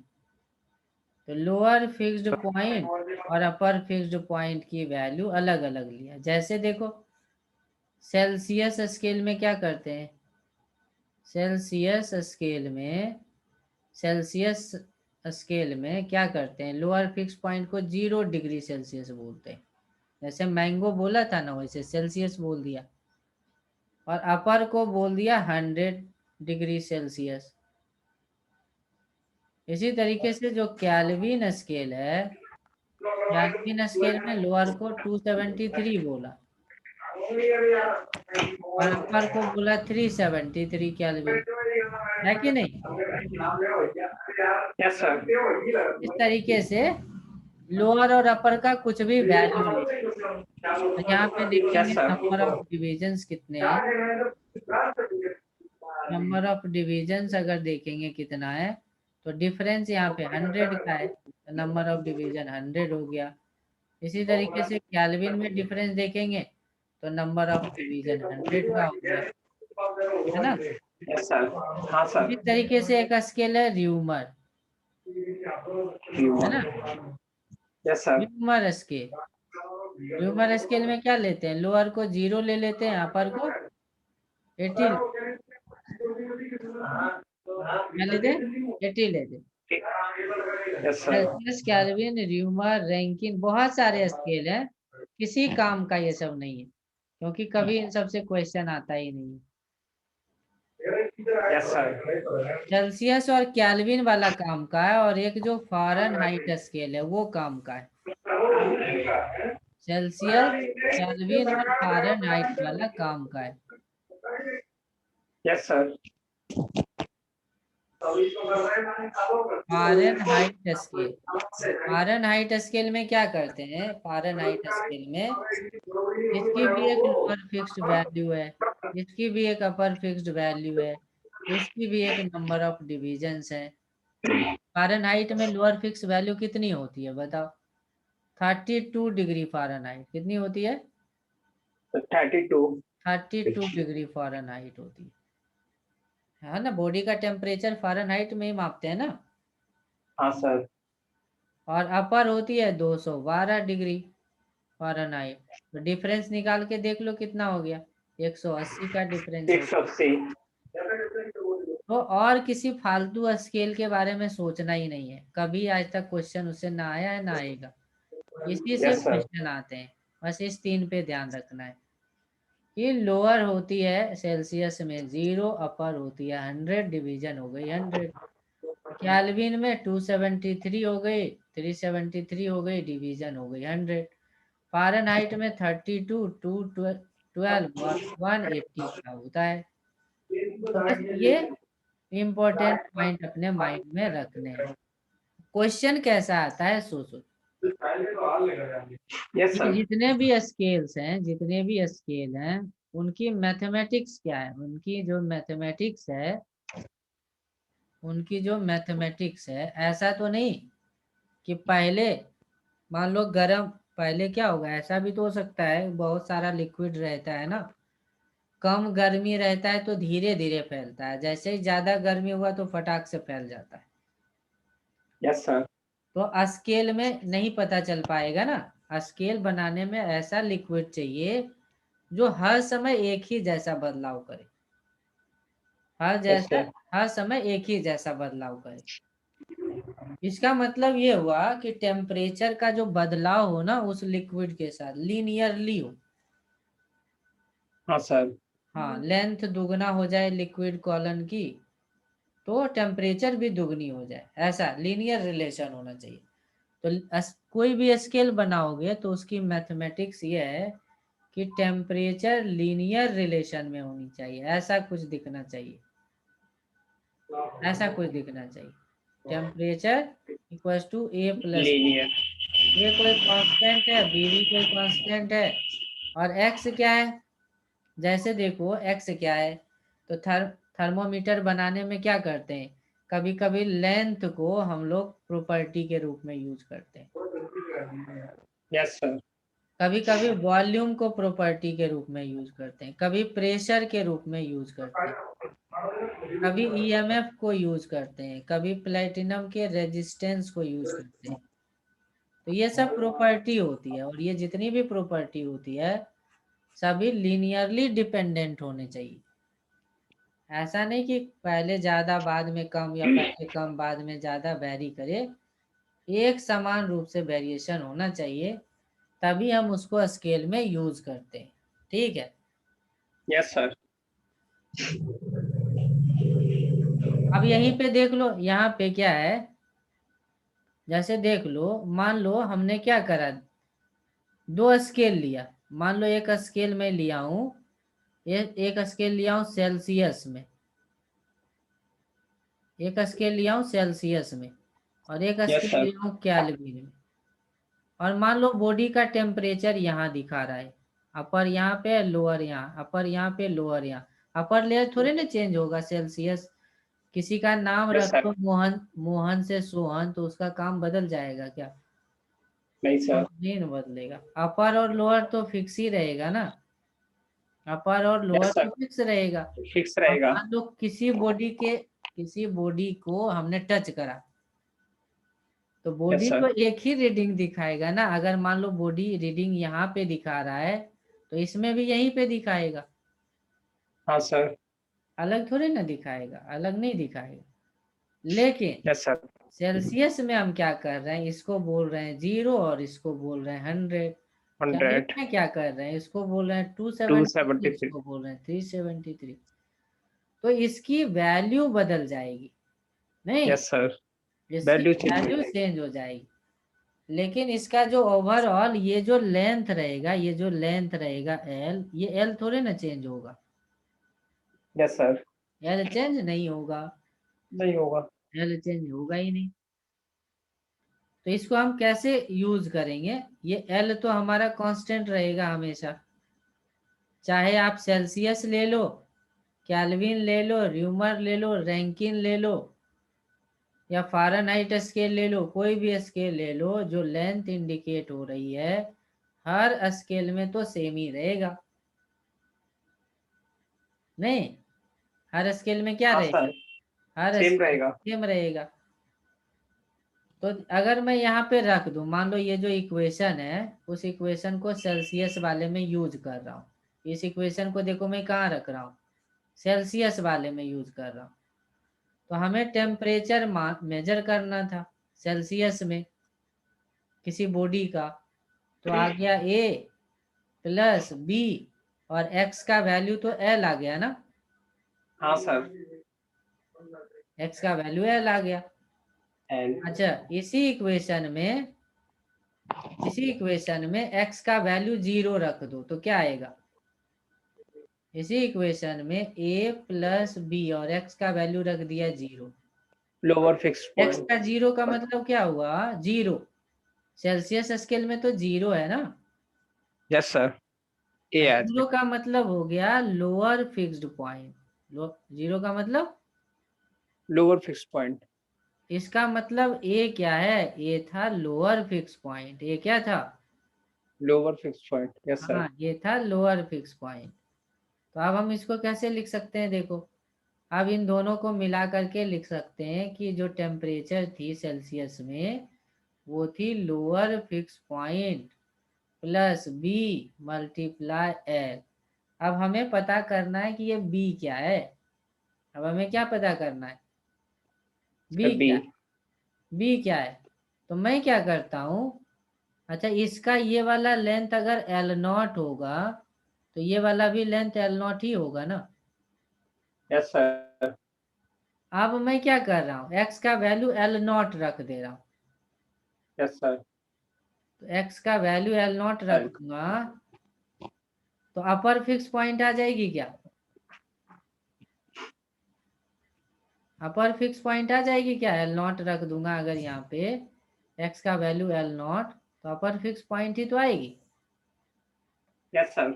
तो लोअर फिक्स्ड पॉइंट और अपर फिक्स्ड पॉइंट की वैल्यू अलग अलग लिया। जैसे देखो, सेल्सियस स्केल में क्या करते हैं? सेल्सियस स्केल में सेल्सियस स्केल में क्या करते हैं? लोअर फिक्स पॉइंट को 0 डिग्री सेल्सियस बोलते हैं। जैसे मैंगो बोला था ना, वैसे सेल्सियस बोल दिया। और अपर को बोल दिया 100 डिग्री सेल्सियस। इसी तरीके से जो कैल्विन स्केल है, कैल्विन स्केल में लोअर को 273 बोला और अपर को बोला 373 कैल्विन, है कि नहीं? Yes sir. इस तरीके से लोअर और अपर का कुछ भी वैल्यू ले। तो यहाँ पे देखेंगे yes sir. Number of divisions कितने हैं। नंबर ऑफ डिविजन्स अगर देखेंगे कितना है, तो डिफरेंस यहाँ पे 100 का है, तो नंबर ऑफ डिवीजन 100 हो गया। इसी तरीके से कैल्विन में डिफरेंस देखेंगे तो नंबर ऑफ डिवीजन 100 का हो गया, है ना? Yes sir. हाँ सर। इसी तरीके से एक स्केल है र्यूमर, है ना? Yes sir. Rumour scale, rumour scale में क्या लेते हैं? लोअर को 0 ले लेते हैं, अपर को 80, क्या लेते हैं? 80 लेते हैं। Yes sir. Celsius, kelvin, rumour, Rankine, बहुत सारे स्केल हैं। किसी काम का ये सब नहीं है, क्योंकि कभी इन सब से क्वेश्चन आता ही नहीं है। Yes sir. सेल्सियस और केल्विन वाला काम का है, और एक जो फ़ारेनहाइट स्केल है वो काम का है। सेल्सियस, केल्विन और फ़ारेनहाइट वाला काम का है। Yes sir. Fahrenheit scale, Fahrenheit scale में क्या करते हैं, फारेनहाइट स्केल में इसकी भी एक लोअर फिक्स्ड वैल्यू है, इसकी भी एक अपर फिक्स्ड वैल्यू है, इसकी भी एक नंबर ऑफ डिविजन्स है। फारेनहाइट में लोअर फिक्स वैल्यू कितनी होती है बताओ? 32 डिग्री फारेनहाइट। कितनी होती है? 32। 32 डिग्री फारेनहाइट होती है ना। बॉडी का टेम्परेचर फारेनहाइट में ही मापते हैं ना। हाँ सर। और अपर होती है 212 डिग्री फारेनहाइट। तो डिफरेंस निकाल के देख लो कितना हो गया, 180 का डिफरेंस हो गया। 180। तो और किसी फालतू स्केल के बारे में सोचना ही नहीं है, कभी आज तक क्वेश्चन उससे ना आया है ना आएगा, इसी से यस सर। क्वेश्चन आते हैं। बस इस 3 पे ध्यान रखना है कि लोअर होती है सेल्सियस में 0, अपर होती है 100, डिवीजन हो गई 100। केल्विन में 273 हो गई, 373 हो गई, डिवीजन हो गई 100। फारेनहाइट में 32, 212 और 180 का होता है। तो बस ये इम्पोर्टेंट पॉइंट अपने माइंड में रखने हैं। क्वेश्चन कैसा आता है सोचो। यस ये सर। जितने भी स्केल्स हैं, जितने भी स्केल हैं, उनकी मैथमेटिक्स क्या है, उनकी जो मैथमेटिक्स है, उनकी जो मैथमेटिक्स है, ऐसा तो नहीं कि पहले मान लो गर्म, पहले क्या होगा, ऐसा भी तो हो सकता है बहुत सारा लिक्विड रहता है ना, कम गर्मी रहता है तो धीरे धीरे फैलता है, जैसे ही ज्यादा गर्मी हुआ तो फटाक से फैल जाता है। Yes sir. तो स्केल में नहीं पता चल पाएगा ना। स्केल बनाने में ऐसा लिक्विड चाहिए जो हर समय एक ही जैसा बदलाव करे, यस सर। हर समय एक ही जैसा बदलाव करे। इसका मतलब ये हुआ कि टेम्परेचर का जो बदलाव हो ना उस लिक्विड के साथ लीनियरली हो। हाँ सर। हाँ, लेंथ दुगना हो जाए लिक्विड कॉलन की तो टेम्परेचर भी दुगनी हो जाए, ऐसा लीनियर रिलेशन होना चाहिए। तो कोई भी स्केल बनाओगे तो उसकी मैथमेटिक्स ये है कि टेम्परेचर लीनियर रिलेशन में होनी चाहिए, ऐसा कुछ दिखना चाहिए, ऐसा कुछ दिखना चाहिए। Temperature equals to A plus, linear. A कोई कांस्टेंट है, बी भी कोई कांस्टेंट है, और एक्स क्या है, जैसे देखो एक्स क्या है, तो थर्मोमीटर बनाने में क्या करते हैं, कभी कभी लेंथ को हम लोग प्रॉपर्टी के रूप में यूज करते हैं, यस सर। कभी कभी वॉल्यूम को प्रॉपर्टी के रूप में यूज करते हैं, कभी प्रेशर के रूप में यूज करते हैं, कभी ईएमएफ को यूज करते हैं, कभी प्लेटिनम के रेजिस्टेंस को यूज करते हैं। तो ये सब प्रॉपर्टी होती है, और ये जितनी भी प्रॉपर्टी होती है सभी लीनियरली डिपेंडेंट होने चाहिए। ऐसा नहीं कि पहले ज्यादा बाद में कम, या पहले कम बाद में ज्यादा वेरी करे, एक समान रूप से वेरिएशन होना चाहिए, तभी हम उसको स्केल में यूज करते हैं। ठीक है, यस सर। अब यहीं पे देख लो, यहाँ पे क्या है, जैसे देख लो, मान लो हमने क्या करा, दो स्केल लिया, मान लो एक स्केल में लिया हूं, एक स्केल लिया हूं सेल्सियस में, एक स्केल लिया हूं सेल्सियस में, और एक यस स्केल सर। लिया हूं केल्विन में। और मान लो बॉडी का टेम्परेचर यहाँ दिखा रहा है, अपर यहाँ पे, लोअर यहाँ, अपर यहाँ पे, लोअर यहाँ। अपर लेयर थोड़े ना चेंज होगा, सेल्सियस, किसी का नाम यस रख सर। दो मोहन, मोहन से सोहन, तो उसका काम बदल जाएगा क्या? नहीं सर। नहीं न बदलेगा। अपर और लोअर तो फिक्स ही रहेगा ना, अपर और लोअर यस तो सर। फिक्स रहेगा। फिक्स अब रहेगा। मान लो किसी बॉडी को हमने टच करा, तो यस बॉडी सर। तो एक ही रीडिंग दिखाएगा ना। अगर मान लो बॉडी रीडिंग यहाँ पे दिखा रहा है तो इसमें भी यहीं पे दिखाएगा, हाँ सर। अलग थोड़ी ना दिखाएगा, अलग नहीं दिखाएगा। लेकिन यस सर। सेल्सियस में हम क्या कर रहे हैं, इसको बोल रहे हैं 0 और इसको बोल रहे हैं 100। केल्विन 100। में क्या कर रहे हैं, इसको बोल रहे हैं 273, 273। इसको बोल रहे हैं 373। तो इसकी वैल्यू बदल जाएगी, नहीं, यस सर। इसकी वैल्यू चेंज हो वैल्यू जाएगी। चेंज हो जाएगी। लेकिन इसका जो ओवरऑल ये जो लेंथ रहेगा, ये जो लेंथ रहेगा एल, ये एल थोड़े ना चेंज होगा, यस सर। एल चेंज नहीं होगा। नहीं होगा। एल चेंज होगा ही नहीं। तो इसको हम कैसे यूज करेंगे? ये एल तो हमारा कांस्टेंट रहेगा हमेशा, चाहे आप सेल्सियस ले लो, केल्विन ले लो, र्यूमर ले लो, रैंकिन ले लो, या फ़ारेनहाइट स्केल ले लो, कोई भी स्केल ले लो, जो लेंथ इंडिकेट हो रही है हर स्केल में तो सेम ही रहेगा। नहीं, हर स्केल में क्या हाँ रहेगा? सर, हर सेम स्केल रहेगा। सेम रहेगा। तो अगर मैं यहाँ पे रख दूं, मान लो ये जो इक्वेशन है, उस इक्वेशन को सेल्सियस वाले में यूज कर रहा हूँ। इस इक्वेशन को देखो मैं कहाँ रख रहा हूँ, सेल्सियस वाले में यूज कर रहा हूँ। तो हमें टेम्परेचर मेजर करना था सेल्सियस में किसी बॉडी का, तो आ गया ए प्लस बी, और एक्स का वैल्यू तो एल आ गया ना, हाँ सर। एक्स का वैल्यू एल आ गया। एल। अच्छा, इसी इक्वेशन में एक्स का वैल्यू 0 रख दो तो क्या आएगा? इसी इक्वेशन में ए प्लस बी और एक्स का वैल्यू रख दिया 0। Lower fix x point. का 0 का मतलब क्या हुआ? 0। सेल्सियस स्केल में तो 0 है ना। यस सर, ए आ 0 का मतलब हो गया लोअर फिक्स्ड पॉइंट। 0 का मतलब, लोअर फिक्स पॉइंट। इसका मतलब ए क्या है? ए था लोअर फिक्स पॉइंट। ए क्या था? Lower fix point, yes sir. हाँ, ये था लोअर फिक्स पॉइंट। तो अब हम इसको कैसे लिख सकते हैं? देखो, अब इन दोनों को मिला करके लिख सकते हैं कि जो टेम्परेचर थी सेल्सियस में, वो थी lower fix point plus B multiply L. अब हमें पता करना है कि ये बी क्या है। अब हमें क्या पता करना है? B B. क्या है? बी क्या है? तो मैं क्या करता हूँ, अच्छा, इसका ये वाला लेंथ अगर एल नॉट होगा, तो ये वाला भी लेंथ एल नॉट ही होगा ना। Yes sir. अब मैं क्या कर रहा हूँ, एक्स का वैल्यू एल नॉट रख दे रहा हूँ। Yes sir. तो एक्स का वैल्यू एल नॉट रख एल। दूंगा, तो अपर फिक्स पॉइंट आ जाएगी क्या? अपर फिक्स पॉइंट आ जाएगी क्या? एल नॉट रख दूंगा अगर यहाँ पे एक्स का वैल्यू एल नॉट, तो अपर फिक्स पॉइंट ही तो आएगी। Yes sir.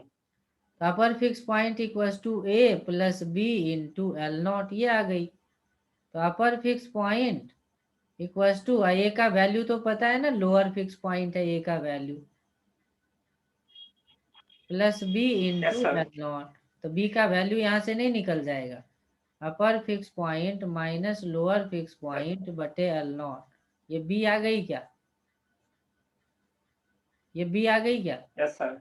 तो upper fix point equals to A plus B into L not, ये आ गई। तो upper fix point equals to, A का वैल्यू तो पता है ना, लोअर फिक्स पॉइंट है ए का value, plus B yes into sir. L not. तो बी का वैल्यू यहाँ से नहीं निकल जाएगा। Upper fix point minus lower fix point बटे एल नॉट, ये बी आ गई क्या? ये बी आ गई क्या? Yes sir.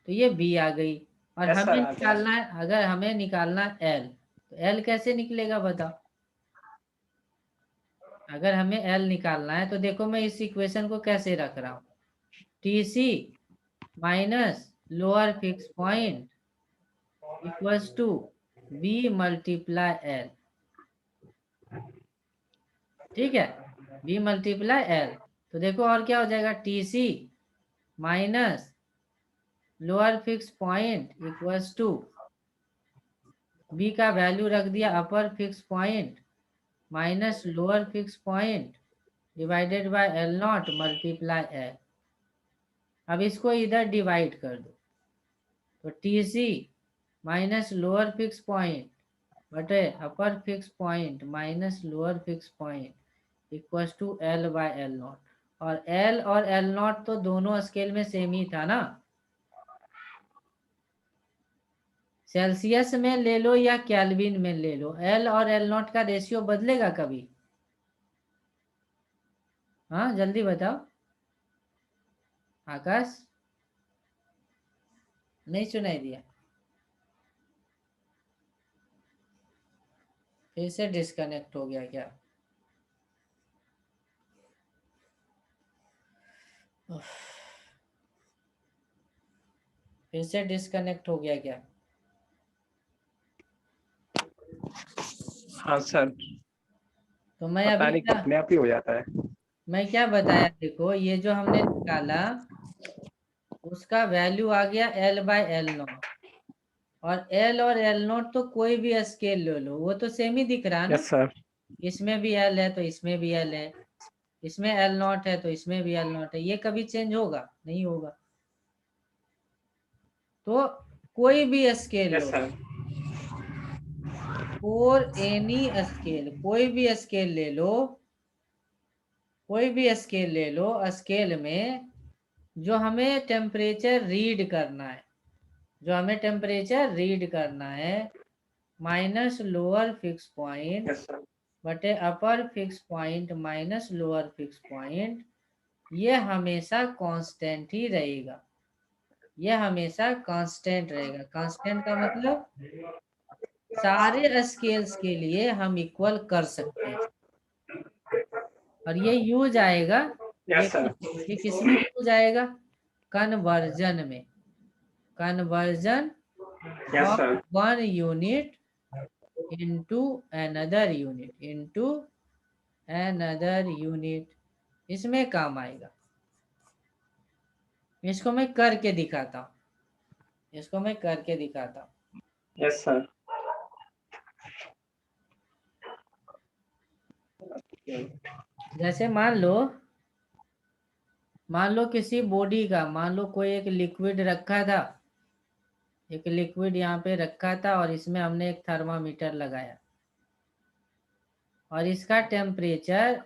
तो ये बी आ गई। और यस हमें सर, आ गया। निकालना है, अगर हमें निकालना एल, तो एल कैसे निकलेगा बताओ? अगर हमें एल निकालना है तो देखो मैं इस इक्वेशन को कैसे रख रहा हूँ, T C minus lower fix point equals to B multiply L. ठीक है, बी मल्टीप्लाई एल। तो देखो और क्या हो जाएगा, T C minus lower fix point equals to, B का वैल्यू रख दिया upper fix point minus lower fix point divided by L naught multiply L. अब इसको इधर डिवाइड कर दो, तो T C minus lower fix point बटे upper fix point minus lower fix point equals to L by L naught. और L not तो दोनों स्केल में सेम ही था ना, सेल्सियस में ले लो या केल्विन में ले लो, एल और एल नॉट का रेशियो बदलेगा कभी? हाँ जल्दी बताओ आकाश, नहीं सुनाई दिया? फिर से डिस्कनेक्ट हो गया क्या? फिर से डिस्कनेक्ट हो गया क्या? हाँ सर, तो मैं पता अभी नहीं क्या, अपने आप ही हो जाता है। मैं क्या बताया, देखो ये जो हमने निकाला उसका वैल्यू आ गया एल बाय एल नॉट। और एल और एल नोट तो कोई भी स्केल ले लो, वो तो सेम ही दिख रहा है ना। Yes sir. इसमें भी एल है तो इसमें भी एल है, इसमें एल नॉट है तो इसमें भी एल नॉट है, ये कभी चेंज होगा नहीं होगा। तो कोई भी scale low, yes sir. For any scale, कोई भी स्केल ले लो, कोई भी स्केल ले लो, स्केल में जो हमें टेम्परेचर रीड करना है, जो हमें टेम्परेचर रीड करना है, minus lower fix point yes sir. बटे upper fix point minus lower fix point, ये हमेशा कांस्टेंट ही रहेगा, ये हमेशा कांस्टेंट रहेगा। कांस्टेंट का मतलब सारे स्केल्स के लिए हम इक्वल कर सकते हैं। और ये यूज आएगा, यस सर। ये किसमें यूज आएगा? कन्वर्जन में, conversion yes of sir. One unit into another unit, into another unit, इसमें काम आएगा। इसको मैं करके दिखाता हूँ, इसको मैं करके दिखाता हूँ। Yes sir. जैसे मान लो किसी बॉडी का, मान लो कोई एक लिक्विड रखा था, एक लिक्विड यहाँ पे रखा था और इसमें हमने एक थर्मामीटर लगाया और इसका टेम्परेचर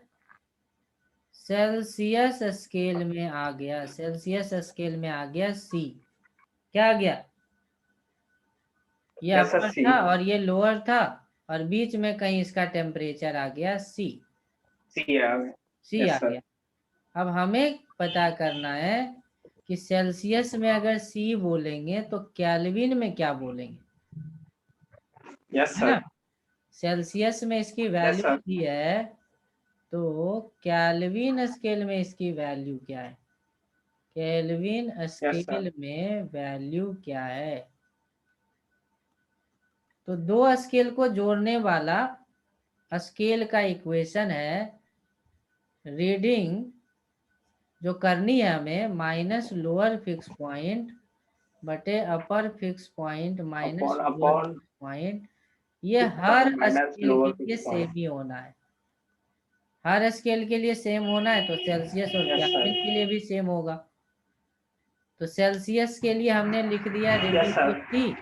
सेल्सियस स्केल में आ गया, सेल्सियस स्केल में आ गया सी। क्या आ गया? ये यस सर। अपर सी। था और ये लोअर था, और बीच में कहीं इसका टेम्परेचर आ गया सी, सी आ गया। सी आ यस सर। गया। अब हमें पता करना है कि सेल्सियस में अगर सी बोलेंगे तो केल्विन में क्या बोलेंगे, यस है ना। सर। सेल्सियस में इसकी यस वैल्यू सर। दी है, तो केल्विन स्केल में इसकी वैल्यू क्या है, केल्विन यस सर। स्केल में वैल्यू क्या है? तो दो स्केल को जोड़ने वाला स्केल का इक्वेशन है, रीडिंग जो करनी है हमें माइनस लोअर फिक्स पॉइंट बटे upper fix point minus upon lower upon fix point, ये फिक्स हर पॉइंट माइनस स्केल के लोअर लिए फिक्स सेम पॉइंट। ही होना है। हर स्केल के लिए सेम होना है तो सेल्सियस और यस केल्विन सर। के लिए भी सेम होगा। तो सेल्सियस के लिए हमने लिख दिया रीडिंग यस को सर। टी।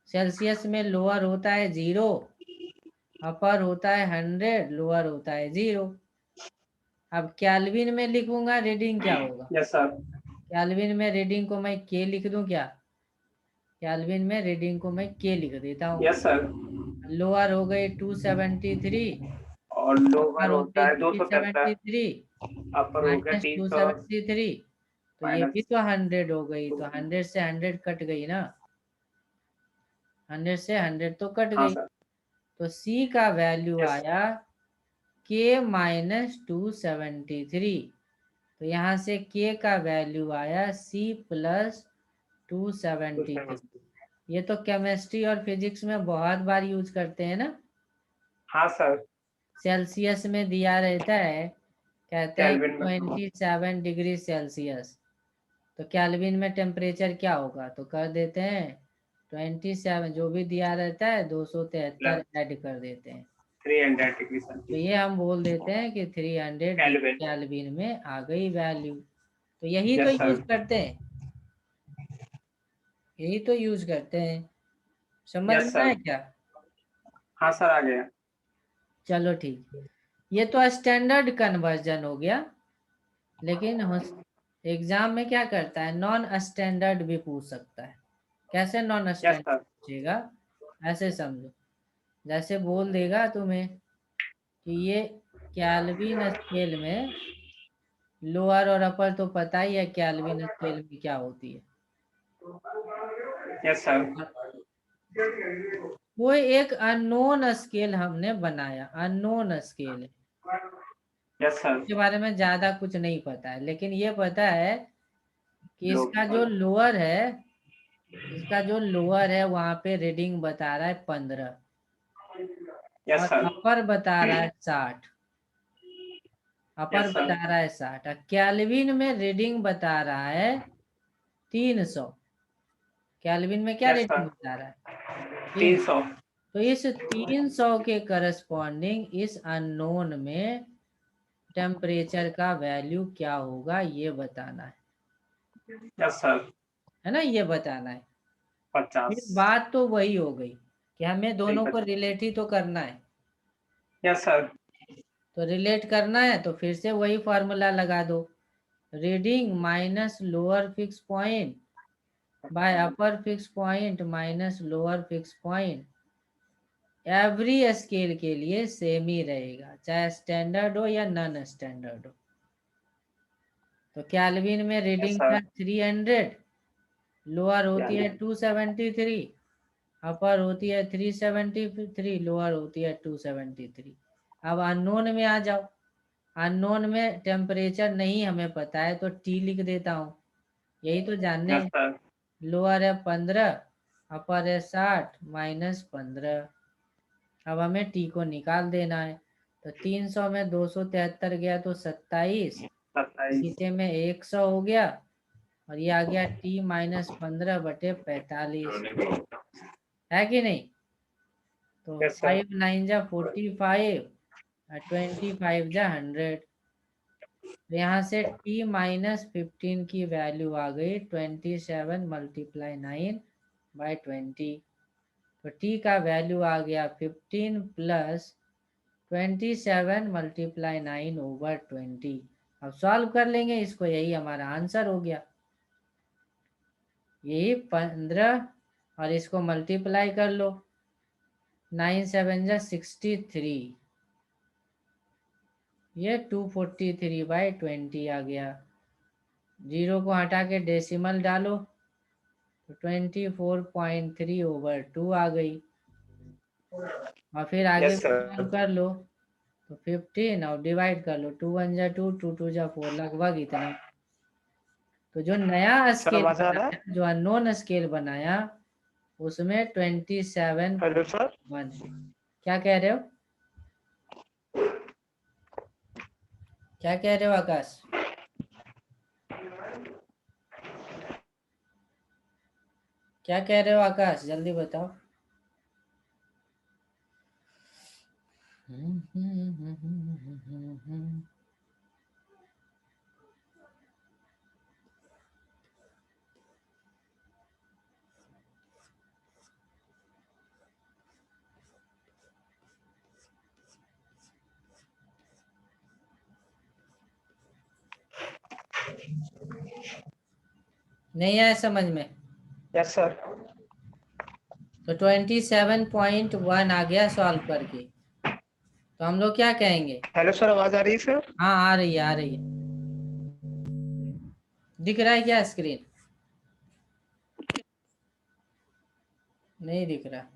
सेल्सियस में लोअर होता है 0, अपर होता है 100, लोअर होता है 0। अब केल्विन में लिखूंगा रीडिंग क्या होगा? Yes sir. केल्विन में रीडिंग को मैं के लिख दूं क्या? केल्विन में रीडिंग को मैं के लिख देता हूँ। Yes sir. लोअर हो गई 273, और लोअर अपर हो होता गई है 273। 373, अपर हो गया माइनस 300 273, तो ये भी माइनस तो 100 हो गई, तो 100 से 100 कट गई ना, 100 से 100 तो कट हाँ गई। सर। तो सी का वैल्यू यस। आया के माइनस 273, तो यहाँ से के का वैल्यू आया सी प्लस 273। ये तो केमिस्ट्री और फिजिक्स में बहुत बार यूज करते हैं ना। हाँ सर। सेल्सियस में दिया रहता है, कहते हैं केल्विन में। 27 डिग्री सेल्सियस, तो केल्विन में टेम्परेचर क्या होगा, तो कर देते हैं 27, जो भी दिया रहता है 273 प्लस ऐड कर देते हैं, 300 डिग्री तो ये सेल्सियस। हम बोल देते हैं कि 300 केल्विन। केल्विन में आ गई वैल्यू। तो यही तो यस यूज सर। करते हैं, यही तो यूज करते हैं। समझ यस में आया सर। क्या? हाँ सर आ गया। चलो ठीक, ये तो स्टैंडर्ड कन्वर्जन हो गया। लेकिन एग्जाम में क्या करता है, नॉन स्टैंडर्ड भी पूछ सकता है। कैसे नॉन यस स्टैंडर्ड सर। पूछेगा? ऐसे समझो, जैसे बोल देगा तुम्हें कि ये केल्विन स्केल में लोअर और अपर तो पता ही है केल्विन स्केल में क्या होती है। Yes sir. वो एक अननोन स्केल हमने बनाया, अननोन स्केल है, यस सर। इसके बारे में ज्यादा कुछ नहीं पता है, लेकिन ये पता है कि लो। इसका जो लोअर है, इसका जो लोअर है वहां पे रीडिंग बता रहा है 15, यस और सर। अपर बता रहा है 60, अपर यस सर। बता रहा है 60, केल्विन में रीडिंग बता रहा है 300, केल्विन में क्या Yes, रीडिंग sir. बता रहा है? 300. तो इस 300 के करस्पॉन्डिंग इस अननोन में टेम्परेचर का वैल्यू क्या होगा ये बताना है Yes, sir. ना, ये बताना है। फिर 50. बात तो वही हो गई कि हमें दोनों को 50. रिलेट ही तो करना है। Yes, sir. तो रिलेट करना है तो फिर से वही फॉर्मूला लगा दो, reading minus lower fix point by upper fix point minus lower fix point. Every scale के लिए सेम ही रहेगा, चाहे स्टैंडर्ड हो या नॉन स्टैंडर्ड हो। तो केल्विन में Yes, रीडिंग sir. था 300, लोअर होती है Yeah. 273, अपर होती है 373, लोअर होती है 273। अब अननोन में आ जाओ। अननोन में टेम्परेचर नहीं हमें पता है तो टी लिख देता हूँ, यही तो जानने। Yes, sir. लोअर है 15, अपर है 60 माइनस 15। अब हमें टी को निकाल देना है। तो 300 में 273 गया तो 27, 27. नीचे में 100 हो गया और ये आ गया टी माइनस 15/45, है कि नहीं? तो Yes, sir. 5 9 जा 45 और 25 जा 100। तो यहाँ से t माइनस 15 की वैल्यू आ गई 27 मल्टीप्लाई 9/20। तो t का वैल्यू आ गया 15 प्लस 27 मल्टीप्लाई 9/20। अब सॉल्व कर लेंगे इसको, यही हमारा आंसर हो गया। यही 15 और इसको मल्टीप्लाई कर लो, 9 7 जा 63, ये 243/20 आ गया। जीरो को हटा के डेसिमल डालो तो 24.3/2 आ गई। और फिर आगे Yes, sir. सॉल्व कर लो तो 15 और डिवाइड कर लो, 2 1 जा 2, 2 2 जा 4, लगभग इतना। तो जो नया Sir, स्केल आवाज आ रहा है? बनाया, जो अननोन स्केल बनाया, उसमें 27 Hello, sir. 1 है। क्या कह रहे हो? क्या कह रहे हो आकाश? क्या कह रहे हो आकाश, जल्दी बताओ। नहीं आया समझ में? Yes, sir. तो 27.1 आ गया सॉल्व करके। तो हम लोग क्या कहेंगे? Hello, sir. आवाज आ रही है सर? हाँ आ रही है, आ रही है। दिख रहा है क्या स्क्रीन? नहीं दिख रहा।